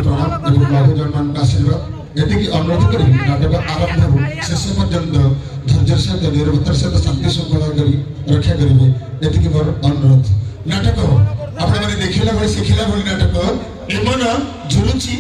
प्रणाम एवं बाहुजन मान आशीर्वाद एति अनुरोध करी नाटक आरंभ हो शेष पर्यंत धैर्य सहित निरवतार सहित शांति श्रृंखला करी रक्षा करेंगे एति मोर अनुरोध। नाटक आपण माने देखिला बळे शिखिला बळे नाटक एमन झुलुची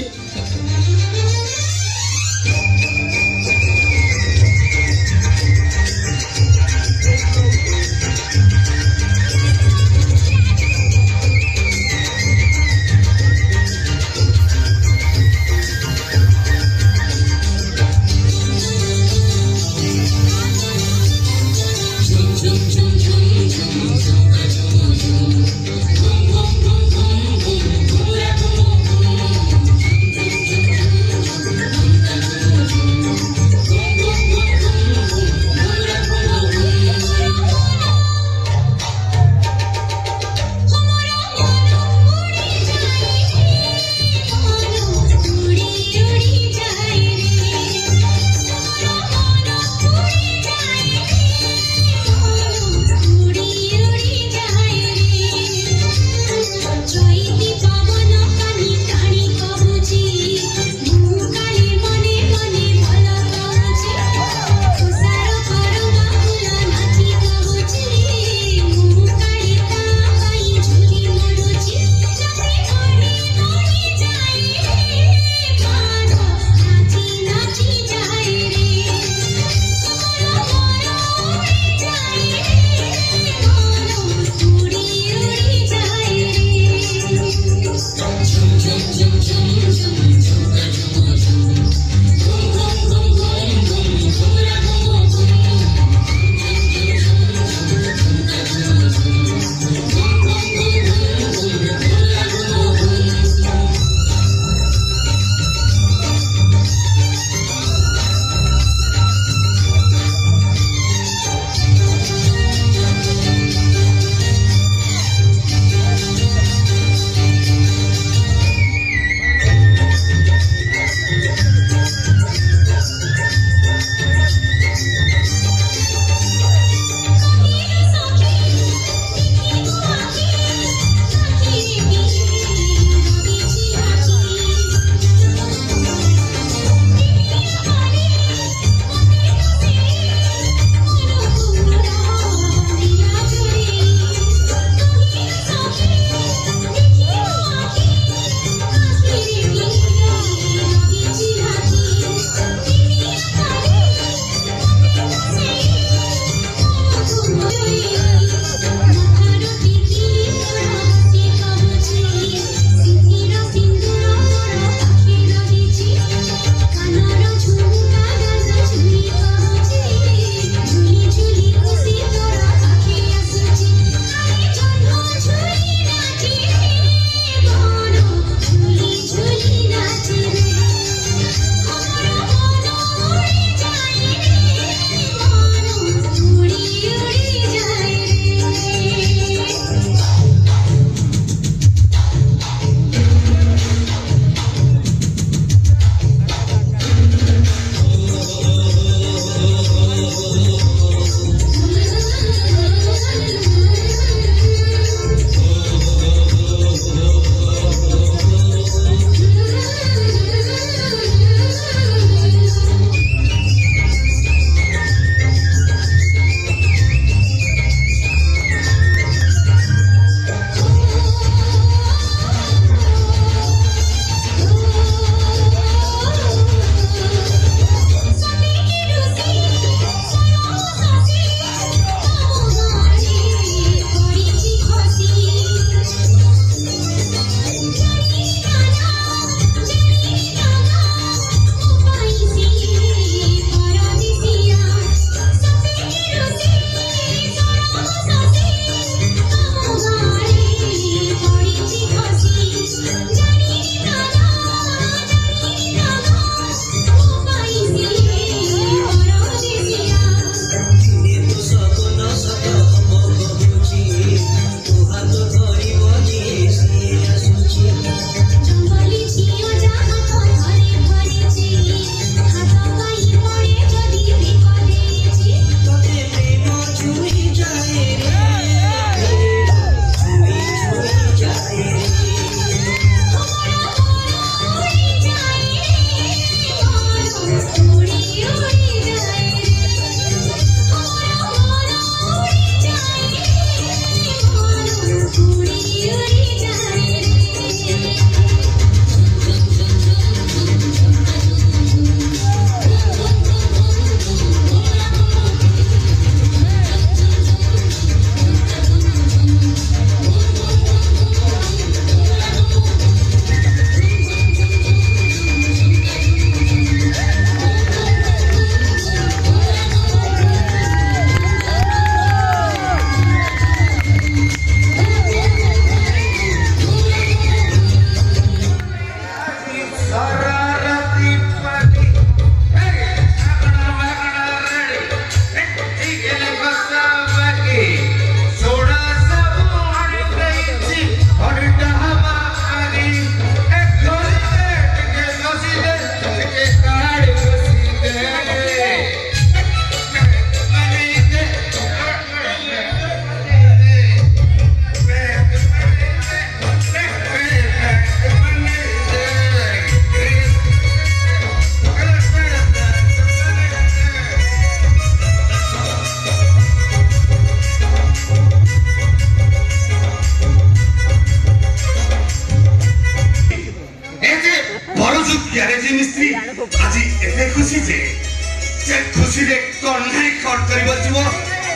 खुशी रे कन्हाई खट करी बचबो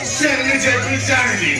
से निजे भी जानली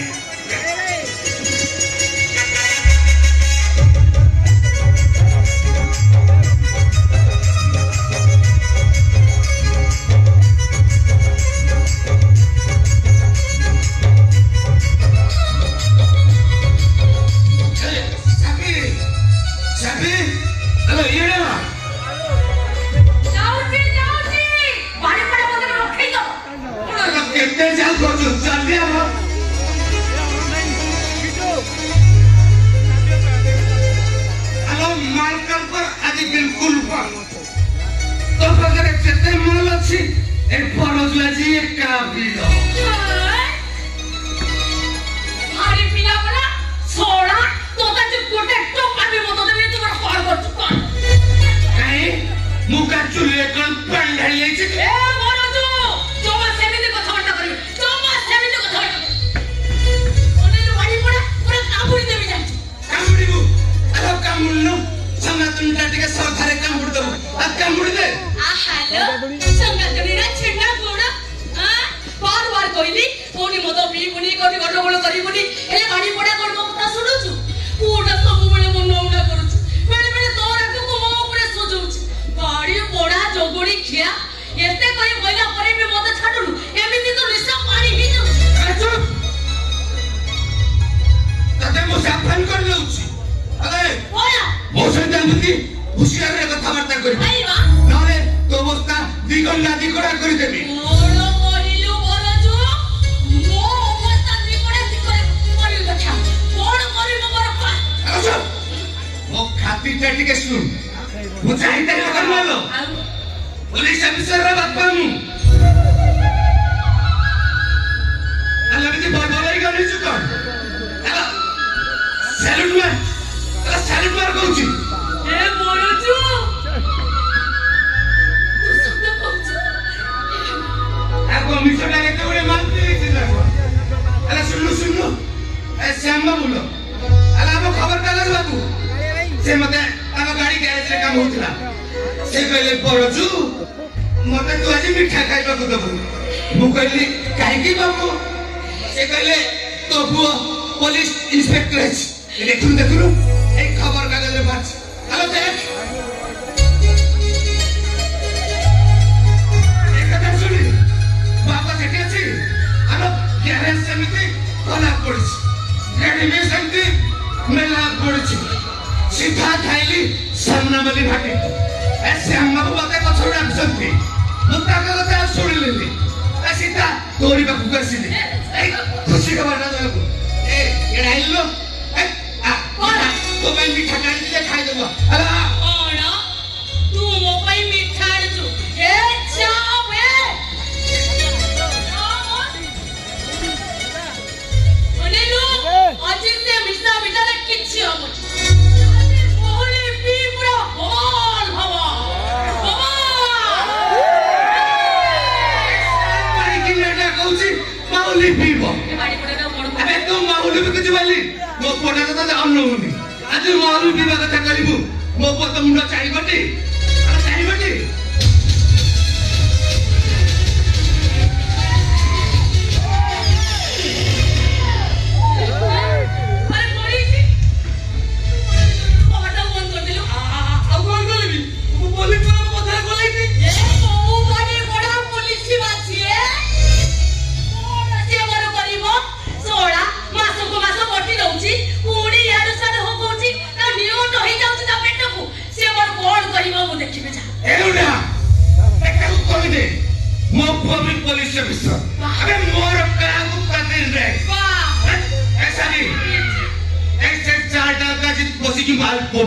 ପୁଣି ୟାଡୁ ସାଡୁ ହଉଛି ନା ନିଉଟ ହେଇଯାଉଛି ତା ପେଟକୁ ସେ ମୋର କଣ କରିବ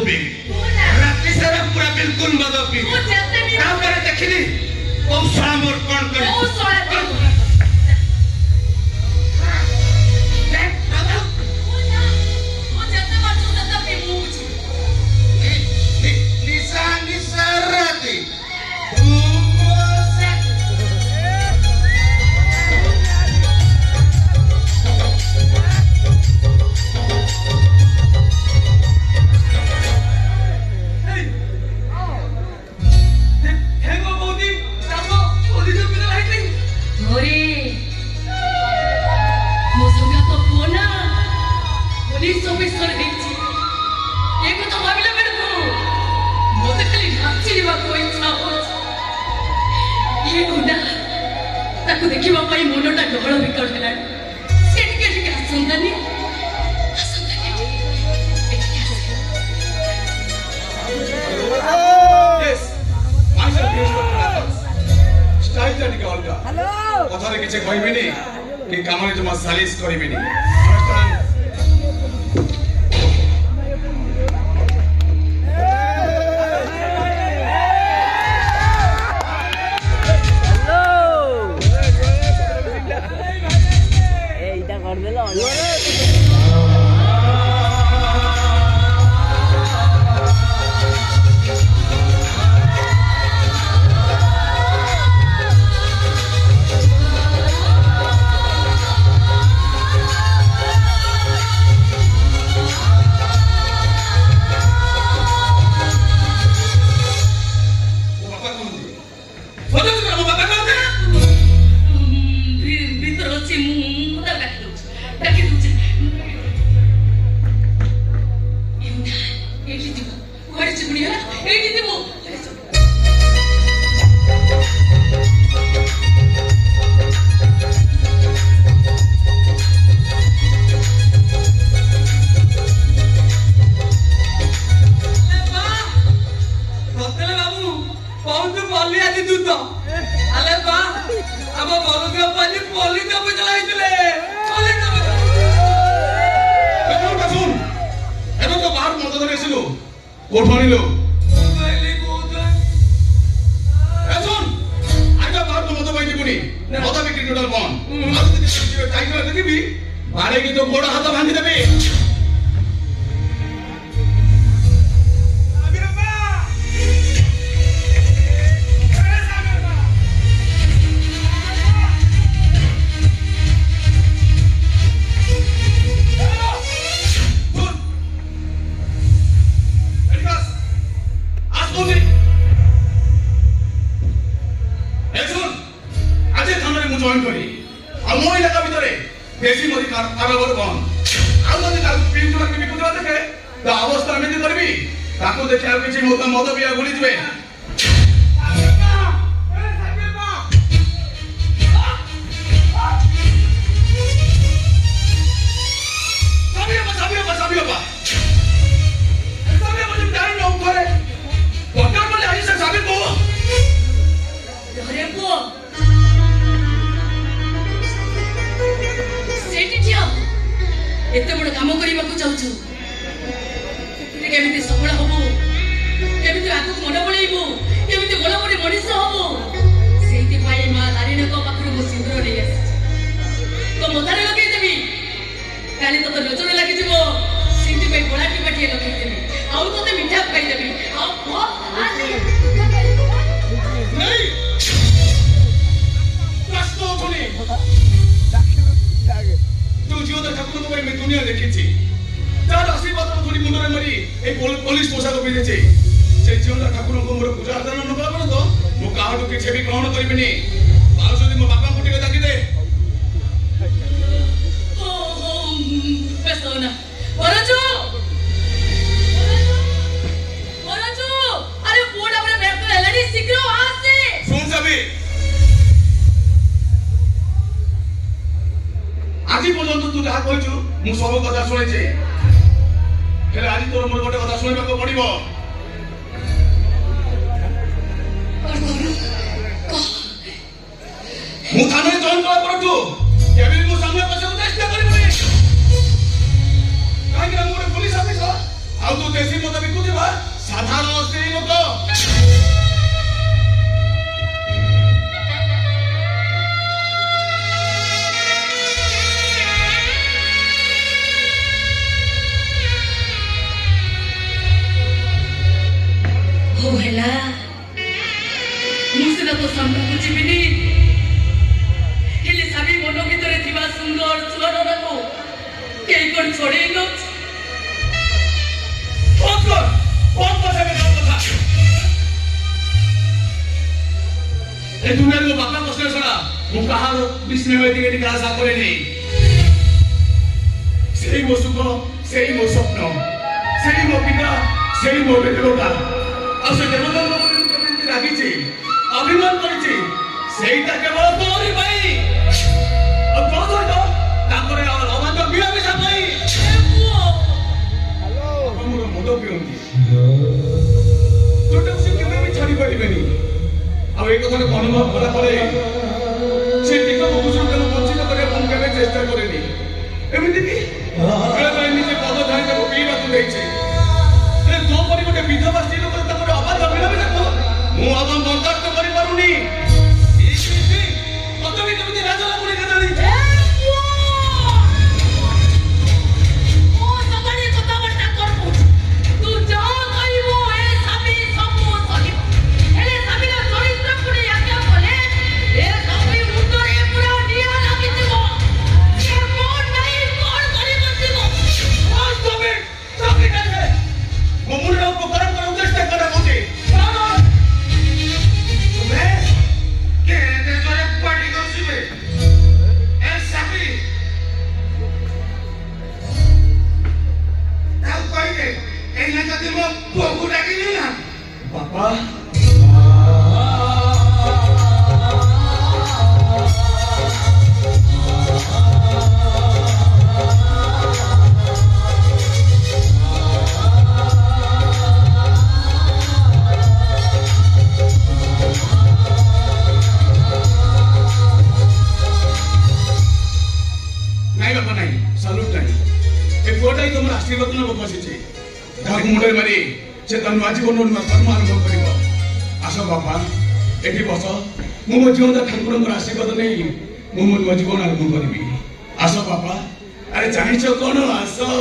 पीबी राति सारा पूरा बिल्कुल मद पीबी तापर देखिली ओ सारा मोर कोन कर ओ सारा देखिबा पाई मनटा ढोल विकल हेला से टिके हसंदानी यस माइसर बिहेव स्टाइल टा टिके अलगा हेलो कथारे किछ कहबिनी कि कामरे जमा सालिस करिबिनी एते बड़ काम करबा को चाहछु केमिति सफल हबो केमिति आगु मन बळैबो केमिति गोला बडे मनिष हबो सेति पाई मा दारिने को पाखरु मो सिंदूर नै आसी तो मोधारे लगे देबी काली तो नजर लागि जिवो सिंती पे गोला टी पाटी लगे देबी आउ तोते मिठा खाई देबी आ हो आसी नहीं प्रश्न उठुनी तू जीव तो ठाकुर तो मैं दुनिया देखिछि तार आशीर्वाद थोड़ी मुंडरे मरी ए पुलिस पोशाक पिंधे से जीवन ठाकुर को मोर पूजा अर्चना न कला तो मु काहटु के छेबी ग्रहण करबिनी बाल जदी मो बापा को टिके दाकी दे ओ पेसोना वरजो अरे पोडा बरे बेक हेलाडी शीघ्र आसे सुन जाबी আজি পর্যন্ত তুই যাহা কইছু মু সব কথা শুনেছি হেলে আজি তোর মোর গোটে কথা শুনিବାକୁ পড়িব মু থানায় জয়েন করা পড়তু কেবি মু সামনে বসে চেষ্টা করিবনি কাই না মোর পুলিশ অফিসর আউ তু দেশি মত বিকুতি सुधा तो सामने को जीविनी हेले सभी मन भीतर थिबा सुंदर छुआरा को केई कोन छोड़े न बहुत से मेरा कथा ए दुनिया को बापा को छड़ा मु कहार विष्णु में टिके आशा करे नहीं सेई मो सुख सेई मो स्वप्न सेई मो पिता सेई मो देवता आ से देवता को रागी छी अभिमान करी छी सेईटा केवल तोरी भाई अब तो ताकरे अमान्य बिया बिसा भाई हेलो हमरो मदो पियंती जोटा से केबे भी छाड़ी परिबेनी अब एक कथा अनुभव कला परे से टिका बुझुन के वंचित करे हम केबे चेष्टा करेनी एमिति की केबे निजे पद धारी को पीवा तू देछि से जो परि गोटे विधवा स्त्री लोक ताकर आवाज बिना बिना को मु आदम बर्दाश्त करि पारुनी इसी कत भी केमिति राजा पुणी केदारी ओ सबानी कथा बर्ता करबो तू जा कहिबो ए साबी सबो सही एले साबी ना चरित्र पुणी आज्ञा बोले ए साबी मुंडरे पूरा निया लागि दिबो से कोन नहीं कोन करि बसिबो ओ साबी काहे मो मुंडा को करम कर उद्देश्य करे मुझे तुम्हें के दे जोरे पार्टी करसिबे ए साबी ताऊ कहि दे एना जति मो बहु डाकिनी ना बाबा नहीं बाबा नहीं सलूट नहीं ए कोटा ही तुम आशीर्वाद न बसी छी ताक मुंडे मारी से तन जीवन में कर्म अनुभव करिवो आसो बाबा एठी बस मु मो जीवन ठाकुर आशीर्वाद नहीं मु मो जीवन आरंभ करबी आसो बाबा अरे जानिछो कोन आसो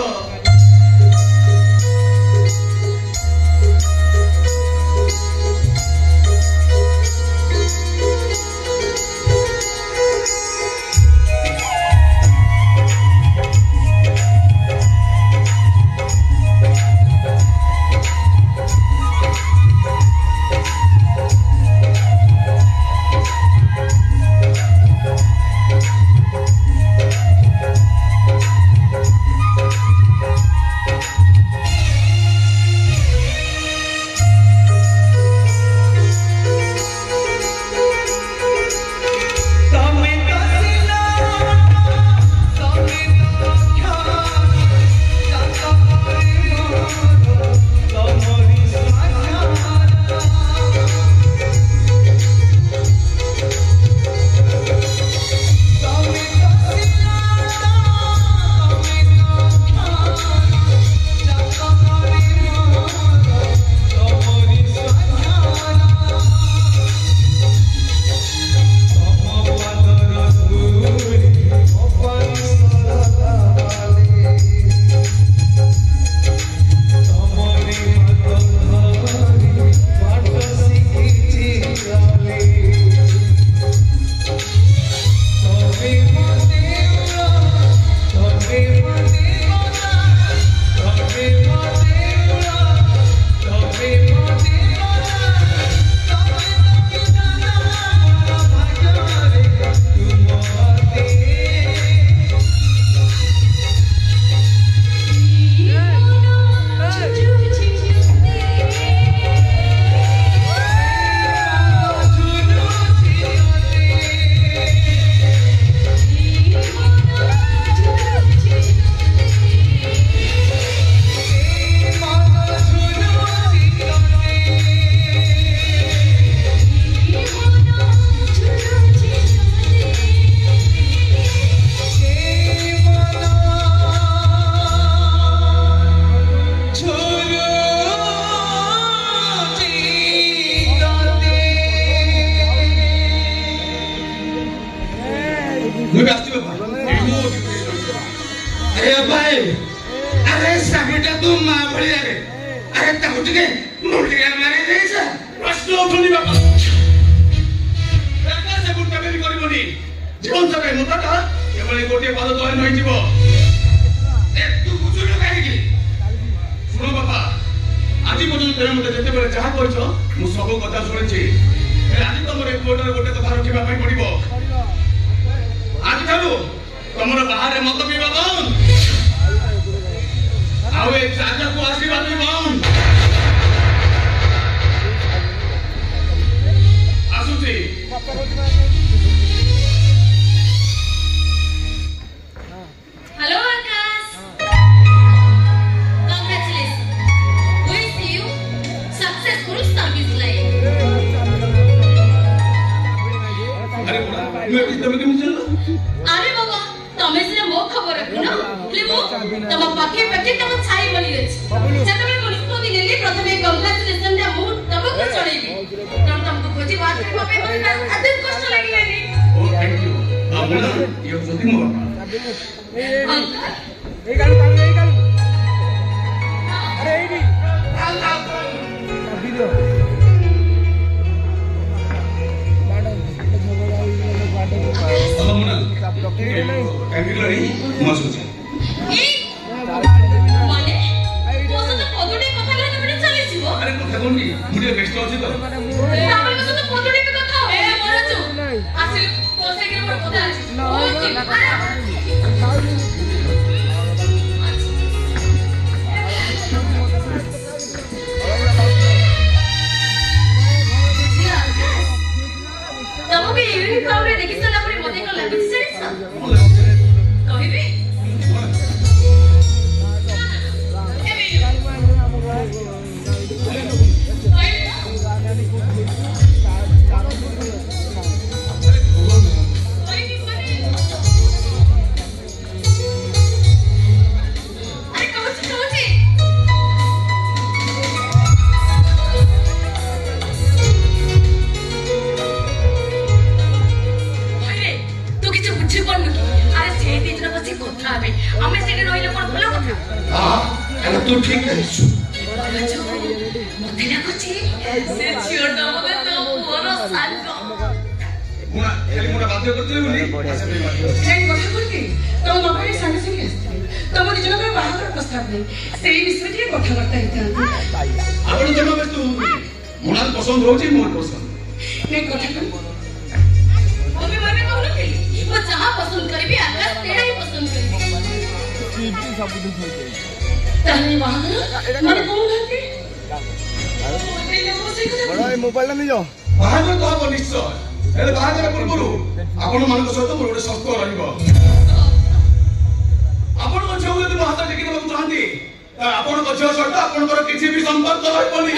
जीवन सारा मुदाटा एबले गोटे पाद तळे नई जीव ए तू बुझुनो काहे की सुनो बाबा आज पर्यंत तमे मते जते बेले जहा कहछो मु सब कथा सुनिछि आज तमरे कोटर गोटे कथा रखिबा पई पड़िबो आज ठारू तमर बाहर मत पीबा बंद आउ ए जागा को आशीर्वाद भी बंद आसुची hello Akash congratulation wish you successful service life अरे बोला मैं भी तमे केम चलो अरे बाबा तमे सिने मो खबर रखिनो ले मो तम पाखे पाखे तम छाई बनी रछि जतबे मुनिस्पति नेली प्रथमे कांग्रेचुलेशन दे मु तमको चढ़ेबी कारण तमको खोजी बात करबा पे मते अति कष्ट लागिलेनी ओ थैंक यू बोला ये जल्दी मो अंकल এই গালু আরে এই নি ভিডিও मुना कैंडिलरी मसुची माने ओसा तो पदुडी कथा ले तमे चली जीवो अरे कथा कोनी मुझे व्यस्त अछि तो तापर मसे तो पदुडी पे कथा ए मरजु आसे कोसे के पर कथा अछि ओके तमके यूनिफॉर्म रे देखि सला परे मते को लागि छै कहबी तू ठीक है मते लागुची से छियोटा मते तो मोरो सानको मुना खाली मुना बाध्य करते बोली সেই কথা করতে তো বাবারে সঙ্গে সঙ্গে আসছে তোমার জন্য বাহার প্রস্তাব নেই সেই বিষয়ে দিয়ে কথাবার্তা হইতে आपण जमा में तू मुना पसंद होची मोर पसंद नहीं কথা কর আমি মানে कहलो कि वो जहां पसंद करबी आकाश तेरा ही पसंद करबी सीधी सब कुछ हो जाए ताले बाहर मन कोन लागे बड़ा मोबाइल नहीं जाओ बाहागर तो हबो निश्चय एले बाहागर पूर्वरु आपण मानक सहित मोर गोटे संस्कार रहइबो आपण को छौ यदि हाथ टेकी देबा चाहंती आपण को छौ सहित आपण को किछि भी संपर्क रहइबोनी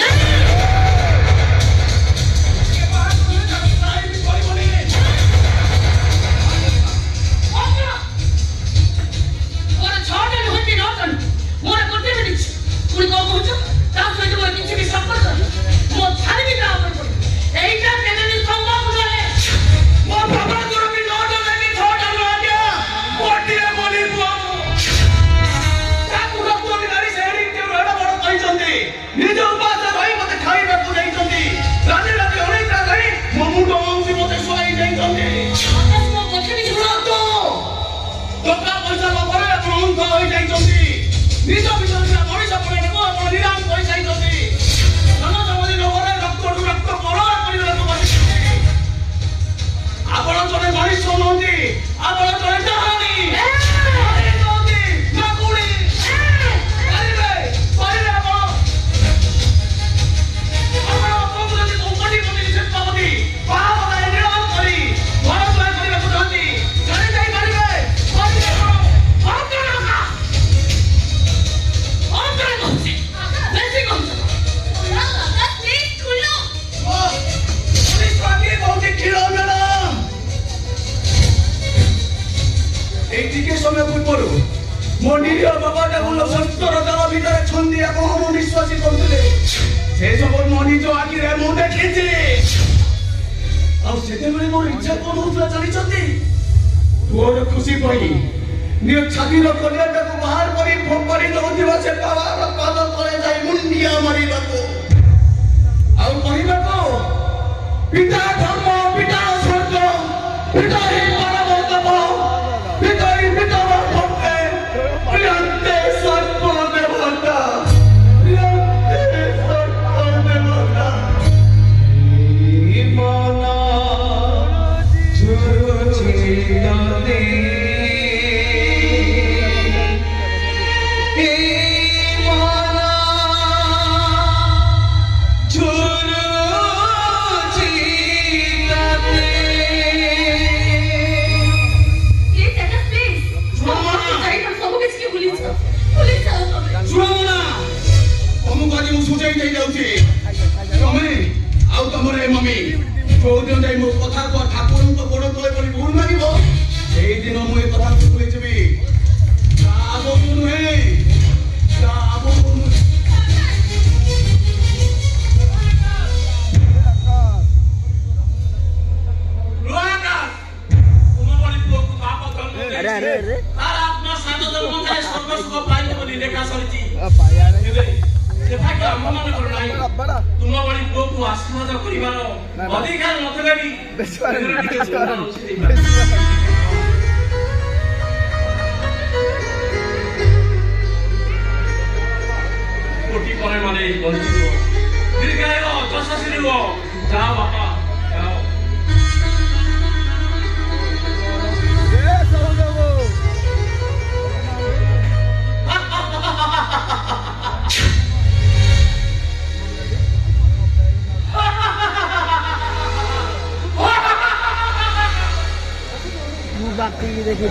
खुशी पई नियो छाती रो कन्या को बाहर परी फोपरी दउदिबा से पावा पाद करे जाई मुंडिया मारी बाको आउ कहिबा को पिता धर्म पिता स्वर्ग पिता ही परम ଯୋଉଦିନ ଯାଇ ମୋ କଥା କୁହ ଠାକୁରଙ୍କ ଗୋଡ଼ ତଳେ ପଡ଼ି ଭୁଲ ମାଗିବ ସେଇଦିନ ମୁଁ ଏ କଥା ଭୁଲି ଯିବି। ତା ଆଗକୁ ନୁହେଁ, ତା ଆଗକୁ ନୁହେଁ। তার আত্মা সাধু ধর্ম যায় সর্বসুখ পাইলে বলি লেখা সরিছি। সেটাকে আমার মনে করো নাই তুম বড়ি পুଅକୁ ଆଶୀର୍ବାଦ କରିବାର ଅଧିକାର ନଥିଲା କି? କୋଟି ପରେ ମାନେ ବନ୍ଧୁ ଦୀର୍ଘାୟ ଯଶସ୍ୱୀ ରୁହ। ଯାଅ ବାପା ଯାଅ। बाकी देखिए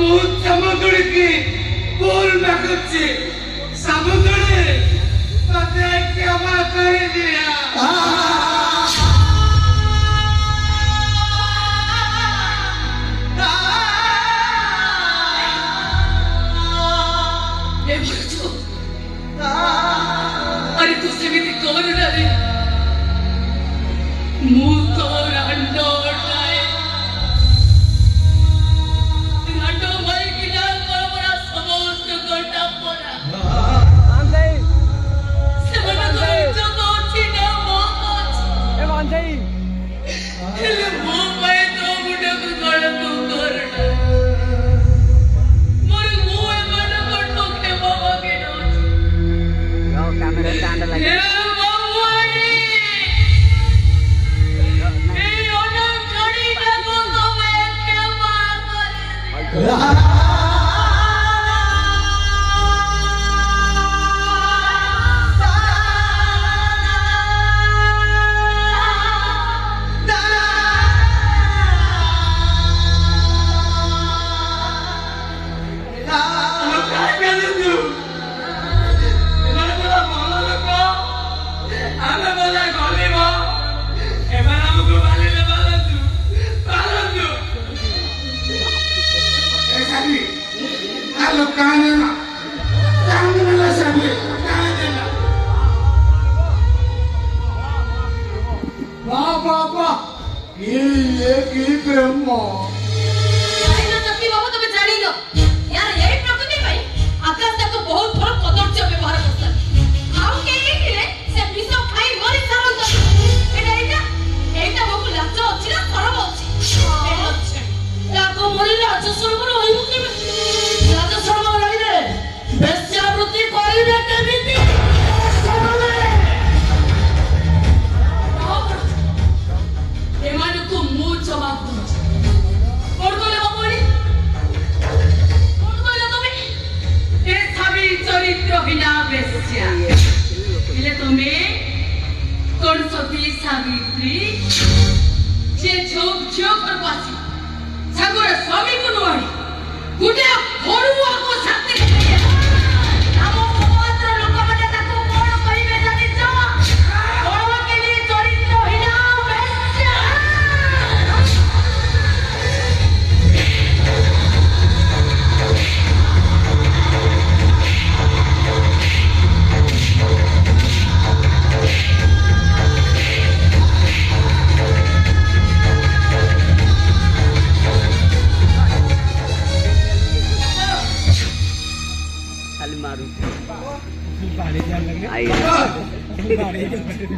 बहुत सामग्री की बोल मागुची सामग्री मते क्षमा कर दिया अरे तू सेमिति कौन रे मुंह तो रंडो उठाए रंडो भाई की जान पर बड़ा समोस्त गोटा पड़ा सेमना तो जो तो छीना मोच ए मानजाई हेले मुंह पे तो मुंडे को गड़ को करना मोर मुंह मन को ठोकने बाबा के नोच लो कैमरा स्टैंड लगे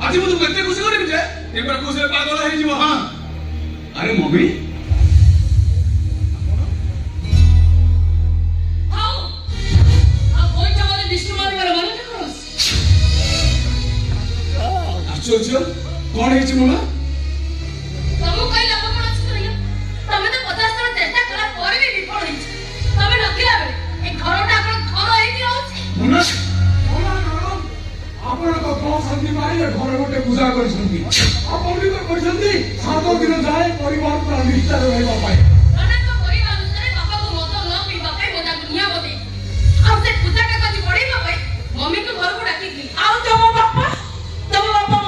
आज मुझे गत्ते खुशी करे जे एक बार खुशी पागल है जीव हां अरे मम्मी हां आ कोई जमाने विष्णु मारी वाला माने करो आश्चर्य कौन है मुना तमु कई लाभ कोन अछि करिया तमे तो 50 थर चेष्टा कला पर भी विफल होई तमे नथिला बे ए घरटा कोन घर हेई कि रहउछि मुना आपण को कौन संधि मारिले घर गोटे पूजा करछंती आपण भी तो करछंती 7 दिन जाए परिवार पर निष्ठार रहबा पाए नने तो परिवार अनुसार बापा को मत न पीबा पाए मजा दुनिया बदे आ से पूजा का कजी पड़ीबा पाए मम्मी को घर को डाकी दी आउ तम बापा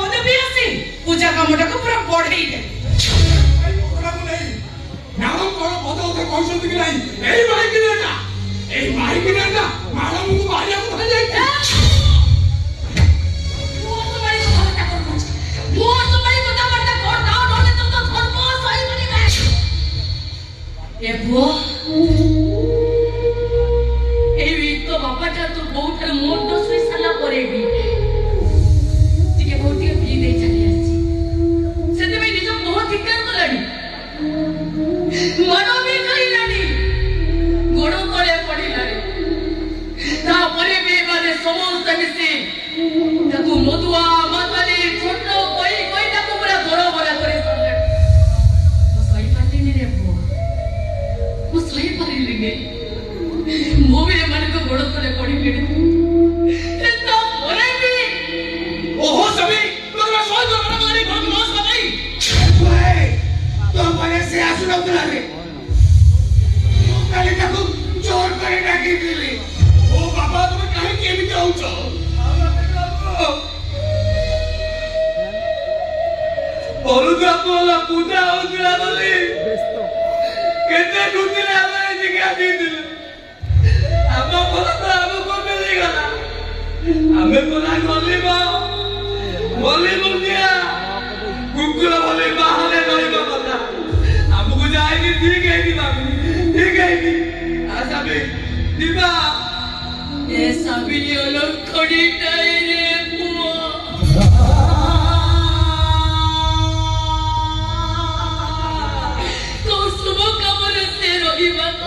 मने भी आसी पूजा कामटा को पूरा बढ़ेई दे नहीं नाम करो पता होते कहछंती कि नहीं एई माई कि ना मालूम को बाहर को धर जाई एबो एवी तो बापाटा तो बहुत मोर तो सुई साला परे भी टिके बहुती पी दे चली आसी सेते में निज बहुत धिक्कार कलानी मनो भी कहिलानी गोड़ो तले पड़िलानी ता परे भी माने समस्त मिसी ताकू मधुआ माताली छोटो कोई ताकू पूरा धरो भरा करे सरले सही पालिनी रे बो वो सही पालिनी मोबी रे माने को गोड़ो तले पड़िले ता परे भी ओहो सभी तो मैं सोच जो बड़ा मारी बहुत मौज बताई ओए तो मने से आसु न उतरा रे काली ताकू दी दिल आमा बोला तो हमको मिलेगा ना हमें बोला बोली मुझे कुकुला बोली बाहर नहीं बाबा हमको जाएगी ठीक है ठीक है ऐसा भी दीवा ये सभी लोग खड़ी नहीं रे बुआ तो सुबह कमर से रोगी बात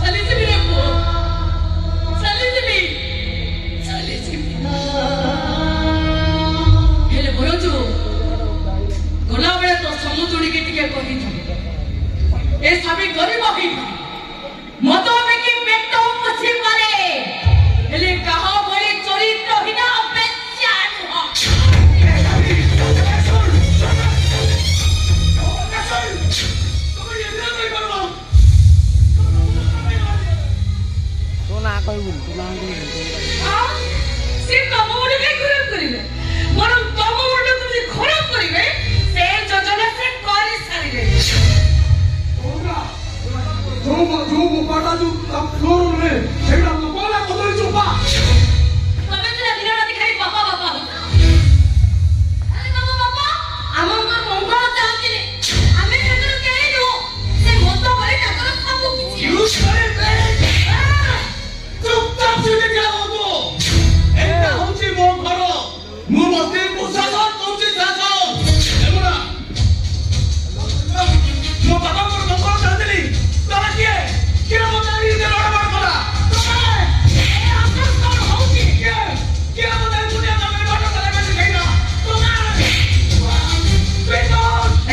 चली से मेरे बुआ चली से हेले बोलो जो गला बेले तो समुद्र के टिके कही था ए सभी गरीब ही मतो में की पेट पछी मारे हेले कहा बड़ी चरित्र ही ना बेचा नुह सोना कोई बोल हां से कमोड़ के खराब करिवे मरम कमोड़ तुम खराब करिवे से योजना से करी सारिवे जो पाटा जो फ्लोर रे सेटा कोला कोदरी चोपा तबे तो दिना दिखाई बाबा बाबा अरे बाबा हमर मंगल चाहती हमें केतर के नो से मत करे ताकर सब किछि यूज करे चुपचाप से क्या हो एटा होची मो घर मो मते प्रशासन तुमसे शासन एमरा मो बाबा को मंगल चाहती तोरा के बताई दे रोड पर खड़ा ए आपन कौन होची के बताई दुनिया में बात करे में सिखाइना तुम्हारे बेटा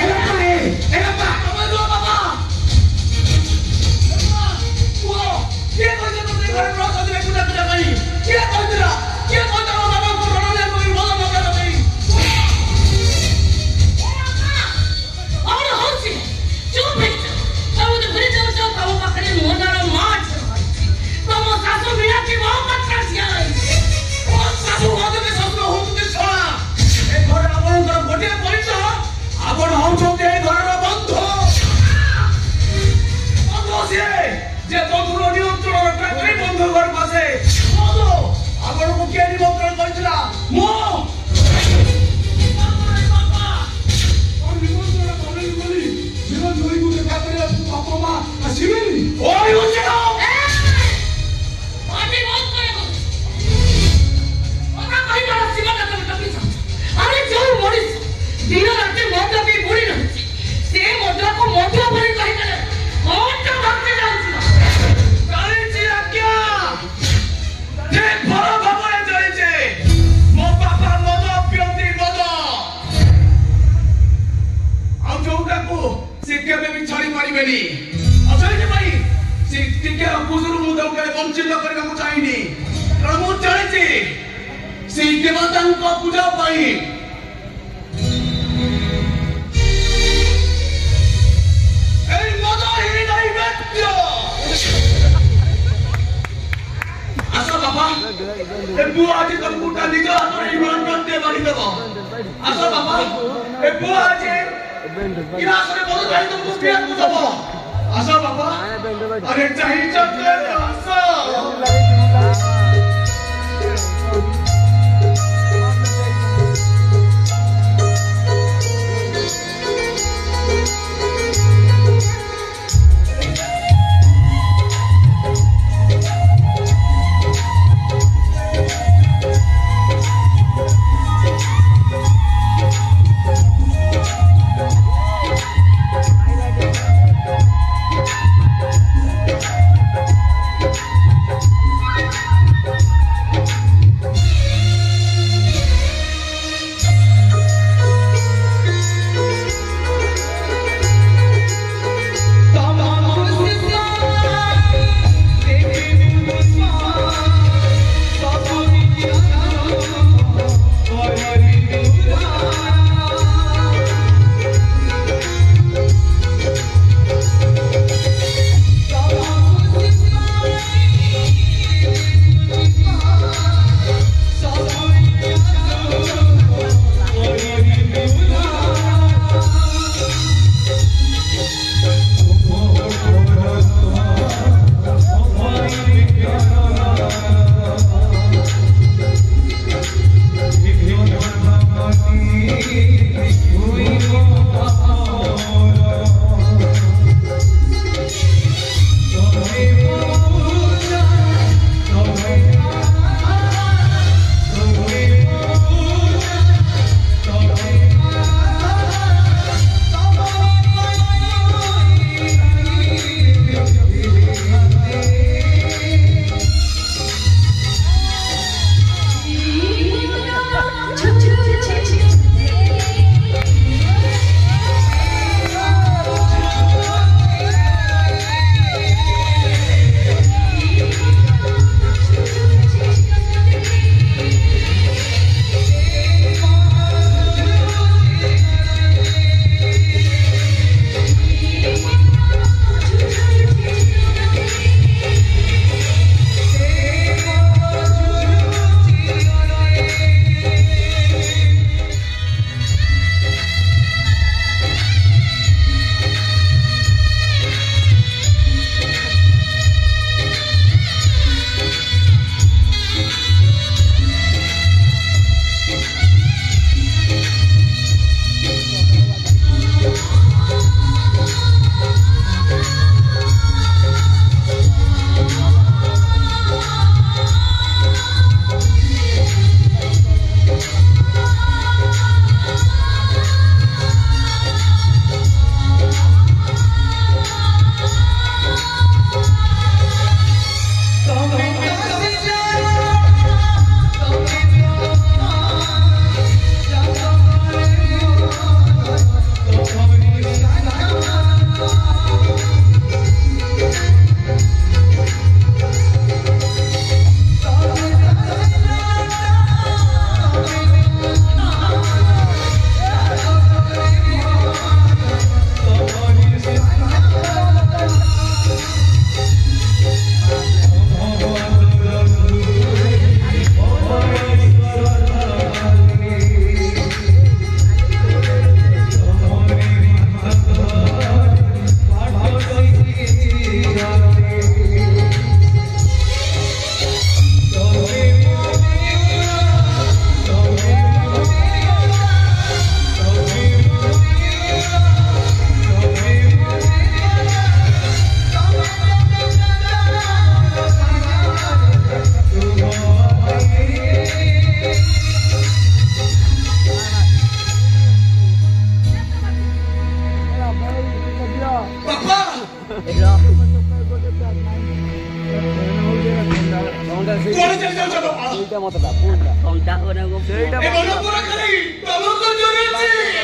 ए बाबा समझो बाबा वो के कोई तो घर में रोज से पूजा नहीं के कोई बाबा को रोने कोई बोला न कर नहीं और होची चुप है सब तो घरे जाओ जाओ खाओ पाखरे मोदार मार तम सासु बिना की बहुत अच्छा सिया ओ सासु होते के सब होते छोड़ा ए घर आपनकर गोटे परिचय आपण होउछते ए घरर बंध से जे बंधुर नियंत्रण रखे बंधु घर पासे बोलो आपण को के निमंत्रण करथिला मो और निमंत्रण बोली बोली जीवन जोई को देखा करे बापा मां हसीबेनी ओई होचे ना पार्टी बहुत करे ओना कहि बड़ा सीमा का टपी छ अरे जो मरिस दिन रात मद भी बुड़ी रहछि से मदरा को मधु भरी कहि करे और तो भागते जाउछि काली जी आज्ञा जे भर भगवान चले छे मो बापा मद पियंती मद आ जोटा को से केबे भी छाड़ी पारिबेनी असली भाई से टिके बुजुर्ग मुदो के वंचित करबा को चाहिनी कारण मु चले छे से देवता को पूजा पाई ए मद ही नहीं बेत्यो आशा बाबा ए बुआ आज कंप्यूटर निज हाथ में ईमान करते बारी देबो आशा बाबा ए बुआ आज गिलास में बहुत भाई तुमको पिया को देबो आशा बाबा अरे चाहिए चलते आशा କୁଆଡେ ଚାଲି ଯାଉଛ ବାପା? ସେଇଟା ମତେ ଡାକୁଣ୍ଡା ଥଣ୍ଡା କରିବାକୁ ସେଇଟା ଏ ମନ ପୁରା ଖାଲି ତମକୁ ଜୁରୁଛି।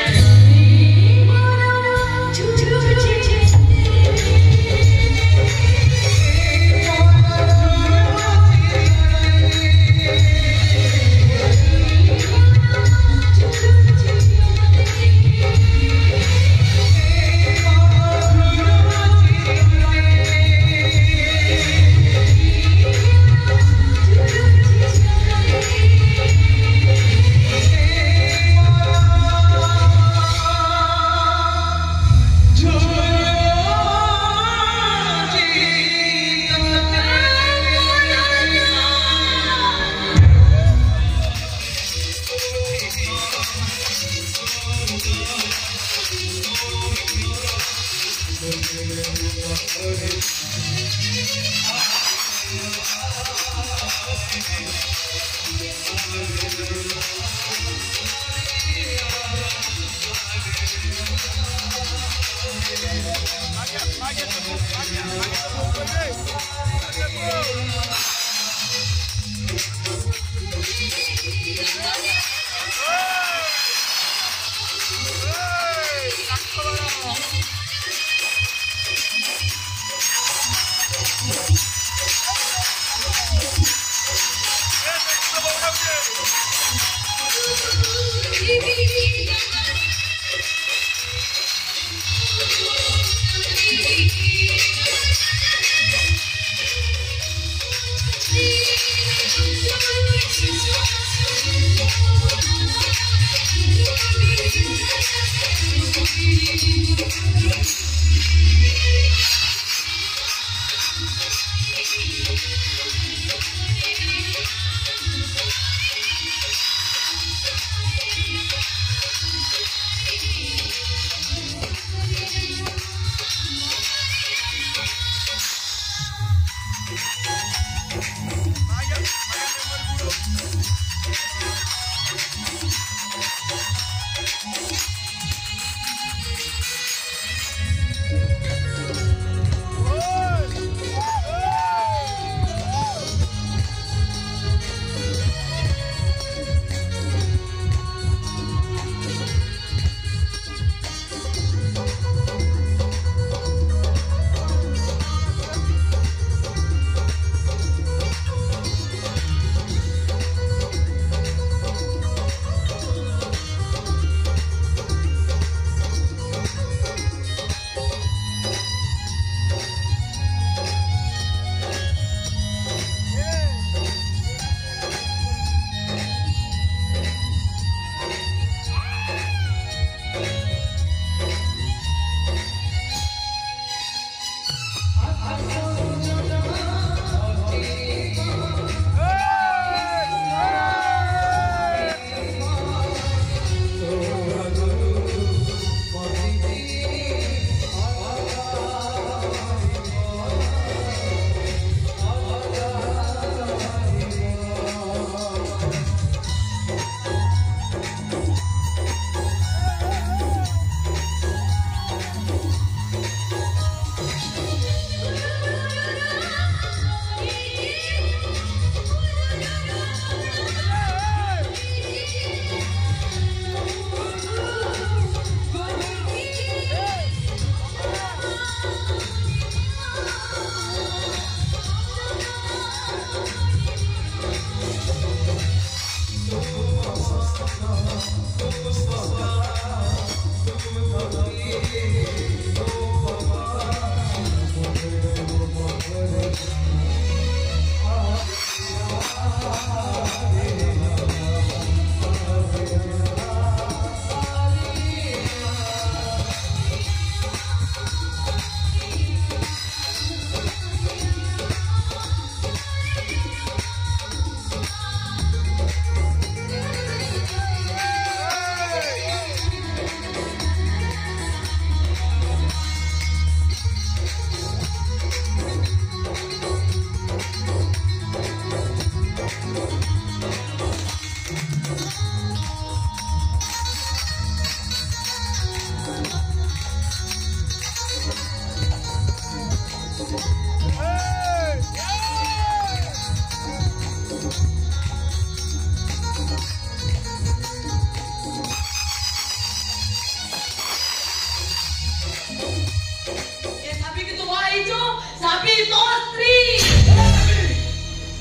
साबी तो स्त्री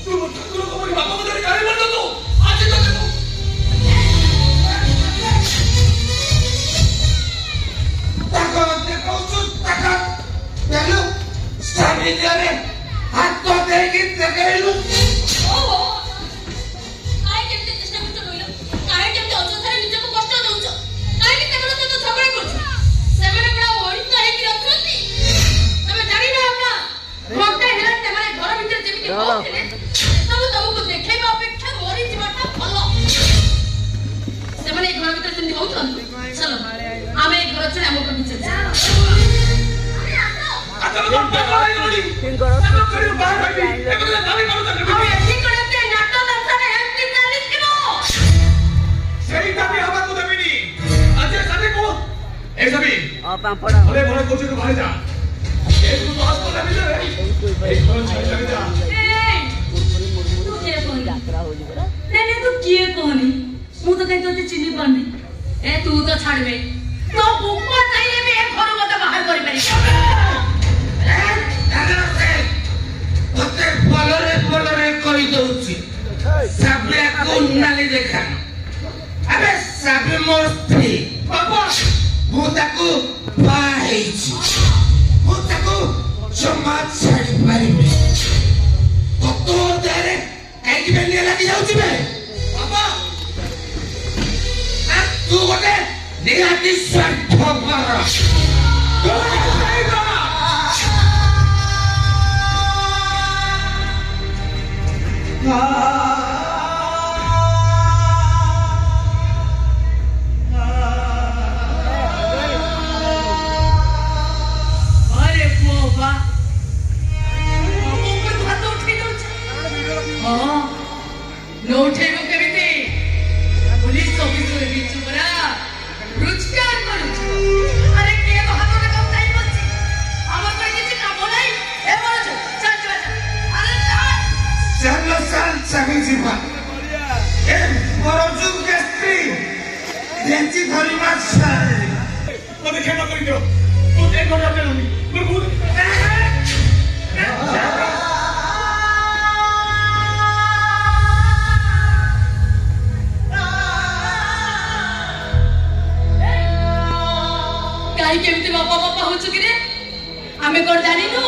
तू ठाकुर को मेरे बाबा को तेरे गाड़ी बंद दो आज तो देखो ताको देखो ताका चलो साबी जाने हाथ तो देगी तकेलू ओ काय केमते चेष्टा करछ कहिलो काय केमते अजोथारे निजे को कष्ट दउछ काय के तेमन तो झगड़ा करछ सेमने बड़ा ओळित हे कि रखती तमे जानि ना अपना घंटे हेला तेमने घर भीतर जेमिति होथिले सब तुमको देखेबा अपेक्षा मोरी जीवाटा भलो सेमने घर भीतर जेमिति होथन चलो आमे घर छे हम को पीछे अच्छा तो बाबा आई रोडी तीन करो तो करियो बाहर बैठी एक तो गाली करो तक अब एठी करते नाटक दर्शन एमती चालिथिबो सही का भी हवा को देबिनी आज सभी को ए सभी आ पापड़ा अरे बड़ा कोचे को बाहर जा एक तो पास को देबी रे एक तो चले जा ए तू के कहनी यात्रा हो जी बरा नहीं तू किए कहनी मु तो कहीं तो चिन्ही पानी ए तू तो छाड़बे तो बुक्का चाहिए भी एक घर मत बाहर करी पारी मते बलरे कहि दउची साबे को नाली देखा अबे साबे मोस्ती बाबा भूताको बाहेछि भूताको समाज छाड़ी पारिबे तो तेरे काई बेनिया लगी जाउची बे बाबा आ तू गोटे निहाती स्वार्थपर तो सही का अरे बाबा बाबू पर हाथ उठे दो हां नो उठेबो केमिति पुलिस ऑफिसर भी चुपरा रुचकार करू अरे के तो हाथ में कम टाइम अछि हमर कोई किछि काम नाही ए बोल चल चल अरे चल चलो साल सभी जीवा ए बरजु के स्त्री जेंची धरी माछ मते क्षमा करि दियो तू एक घंटा देलुनी मैं भूत काई केमती बापा बापा हो चुकी रे आमे कोन जानि नु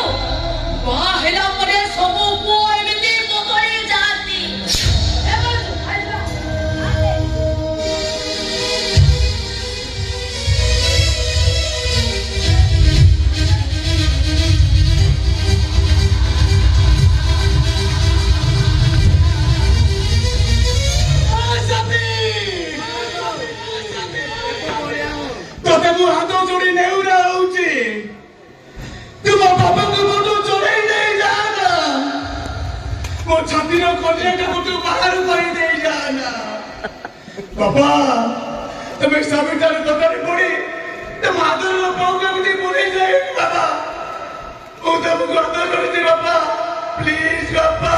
बा हेला परे सब पो एमिति बदली जाती ए बोल तोते मु हाथ जोड़ी नेउरा होउची तू मो बाबा को मोटो जोड़े नहीं जाना मो छाती रो कोने का मोटो बाहर पड़ी नहीं जाना बाबा तुम्हें सभी तरह कतरी पड़ी तुम आदर रो पाओगे मुझे पूरी जाए बाबा ओ तुम को आदर कर दे बाबा प्लीज बाबा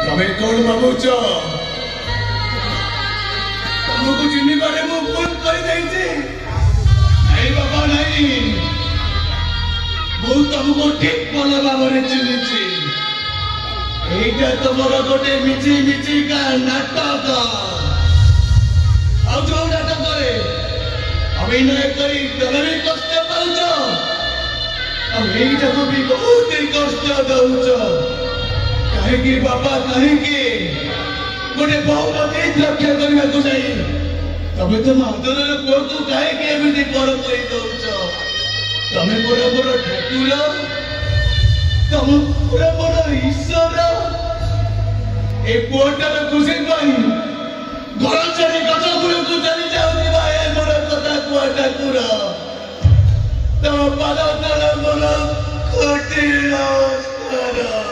तमें कौन भावुच तुमको चिन्ह पारे मु भूल कर देइछि नहीं बाबा नहीं मु तुमको ठीक भल भाव चिन्हिछि एइटा तुमर गोटे मिची मिची का नाटक आ जोड़ा अभिनय करी तमे भी कष्ट पाउछ अब एटा को भी बहुत ही कष्ट दउछ काहे कि बाबा काहे कि गोटे बहुमती रक्षा करने को जाई तमे तो मादर को काहे कि एमिति पर कई दउछ तमे बड़ बड़ ठाकुर तम बड़ बड़ ईश्वर ए पोटर खुशी पाई घर चली गछ गुरु को चली जाउनी भाई बड़ कथा को ठाकुर तम पाद तल मन कोटि नमस्कार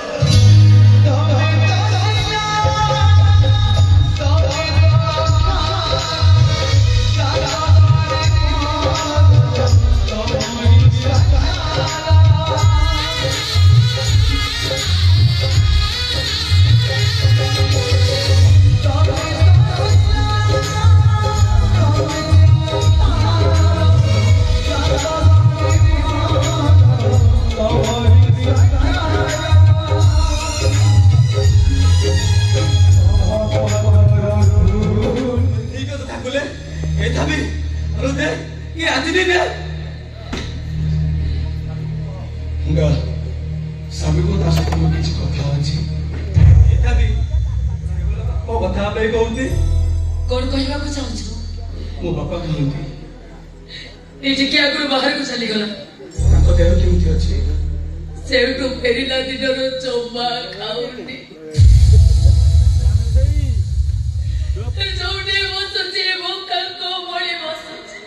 कौन कहवा को चाहू मो बापा कहते ये के आगु बाहर को चली गला ताको देह केमति अछि सेउटू फेरिला दिनर चोमा खाउनी जोडे बसुचे भोका को बळे बसुचे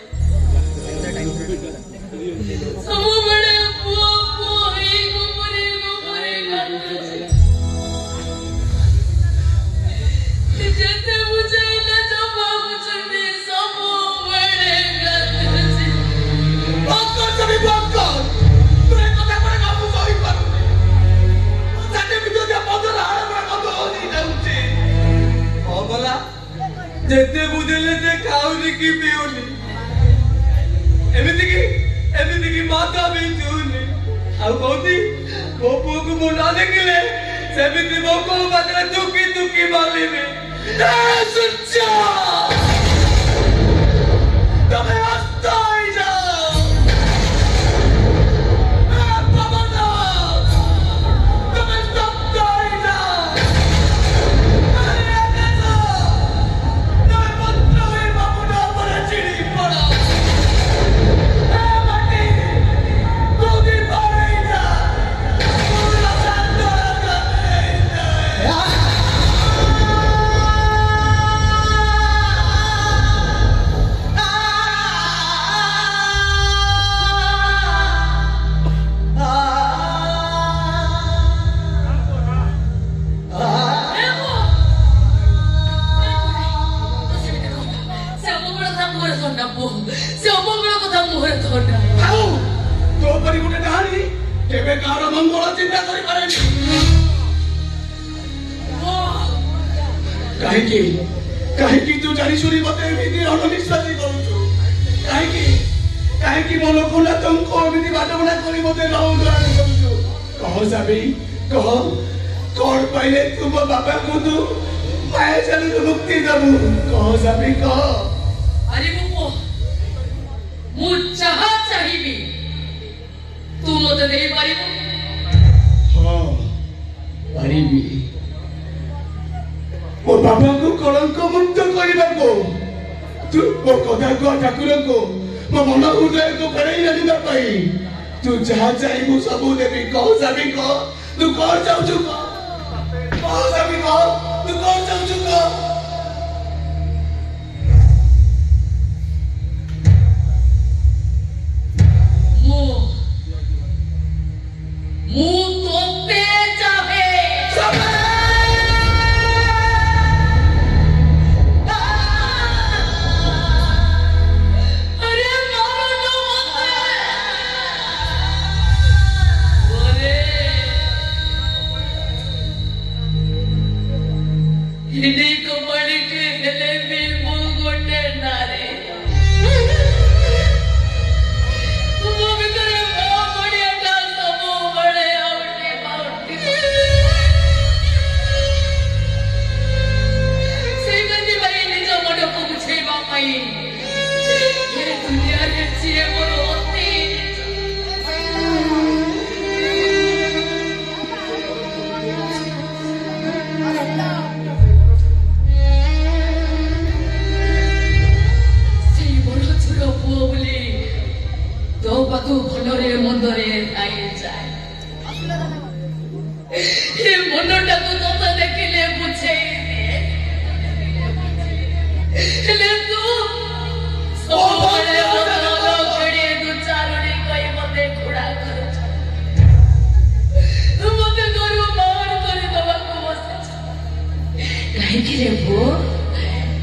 सबु बळे पुआ पुआ हे गोपरे गातुचे जते बुझाइला जवाब चने सबु बळे गातुचे बाका सभी बाका तोरे कथा पर काबू कहि पारु जाने बितो दे पदर हार पर कतो होई जाउचे ओ बोला जते बुझले ते खाउनी की पिउनी एमिति की माता भी चूनी ଆଉ କହୁଛି ମୋ ପୁଅକୁ ମୁଁ ନ ଦେଖିଲେ ସେମିତି ମୋ କୋଉ ପାଖରେ ଦୁଃଖି ଦୁଃଖି ମାରିବି ସୂର୍ଯ୍ୟ ତମେ ଅସ୍ତ ହେଇଯାଅ ପବନ ତମେ ସ୍ତବ୍ଧ ହେଇଯାଅ ତମେ ପତ୍ର ହୋଇ ବାବୁଙ୍କ ଉପରେ ଚିଡ଼ି ପଡ଼ से अमंगल कथा मुहरे थोड़ा आओ तो परी गुटे डाली केबे कार मंगल चिंता करि पारेनी काहे की तू जानी सुनी मते एमिति अननिश्वासी करूछु काहे की मन कोला तुमको एमिति बाटबना करी मते नौदान करूछु कह साबी कह कोन पहिले तुम बाबा को तू माया से मुक्ति दबु कह साबी कह अरे मु चाहा चाहिबी तू मते देई पारिबो हां पारिबी ओ बाबा को कलंक मुक्त करबा को तू ओ कथा को ठाकुर को मो मन हृदय को फेरई आनिबा पई तू जहा चाहबू सबू देबी कह साबी कह तू कह चाहू कह साबी कह तू कह चाहू कह तोते चाहे अरे मारो न मते अरे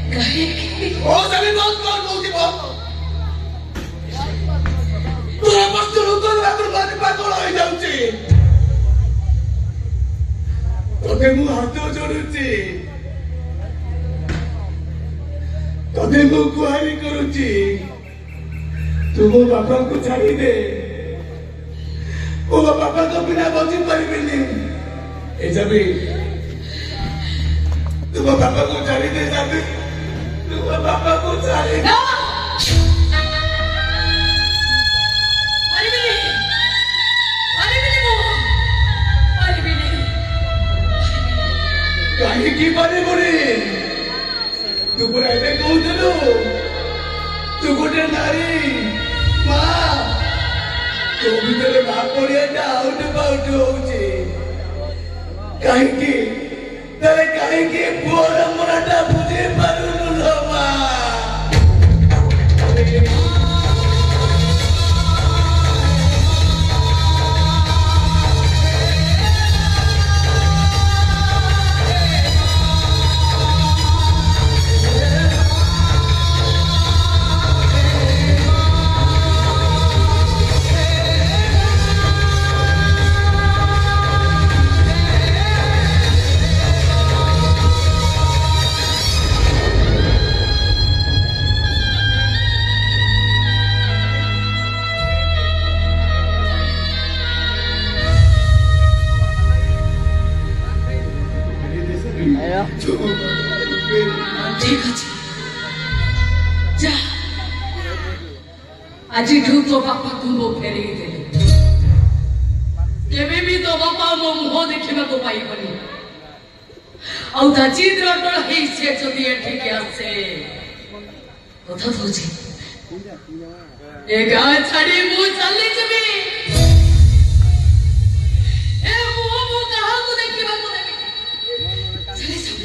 ओ सभी बहुत कौन कहती बहुत तोरा बस्तु रुतो बाकर बात पागल होई जाउची तोते मु हाथ जोड़ुची तोते मु गुहारी करूची तू मो बापा को छाड़ी दे मो बापा तो बिना बची परिबिनी ए सभी तू मो बापा को छाड़ी दे सभी तू मो बापा को छाड़ी दे कहीं की बारी बुरी तू पूरा ऐसे कौन चलो तू गोटे नारी माँ तू भी तेरे बाप पड़िया जा आउट बाउट होची कहीं की तेरे कहीं की बोल मराठा बुझे पारू लो माँ ठीक अछि जा आज तो बापा को मो फेरी दे केबे भी तो बापा मो मुह देखिबा को पाई बनी औ दाचित रटल हे से जदी एठी के आसे कथा होची ए गाय छाड़ी मु चली जबी ए मु कहा को देखिबा को देबी चली सब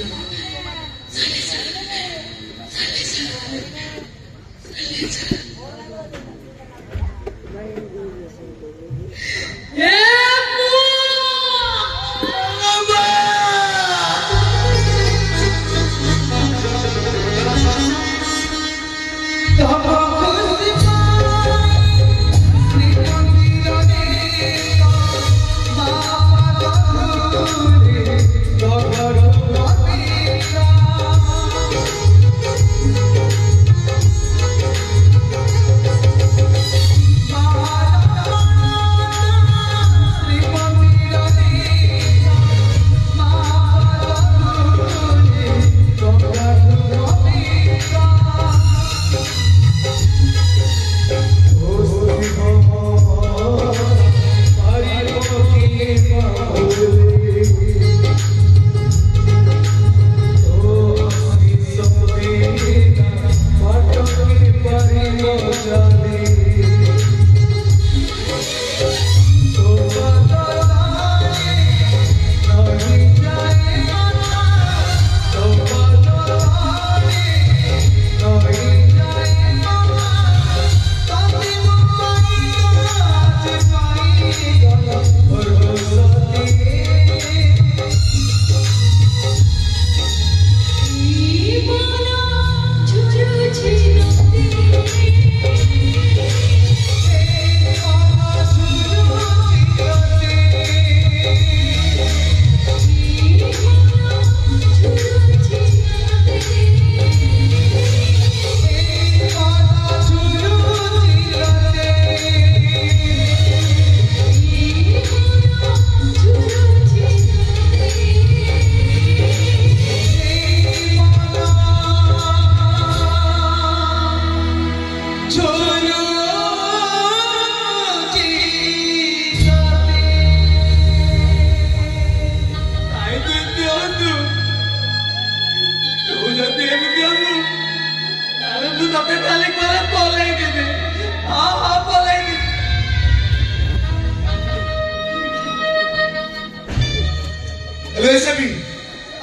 वैसे भी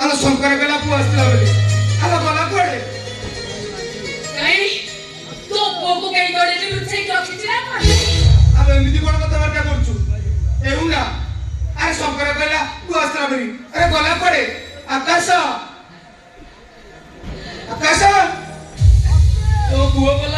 अरे शंकर गला पु आस्तिला बोली अरे गला कोड़े कहीं तो पोको कहीं कोड़े ने रुचे क्यों खिंचना कोड़े अब एमिति कोन कथा बार्ता करछु एहुना अरे शंकर गला पु आस्तिला बोली अरे गला कोड़े आकाश आकाश ପୁଅ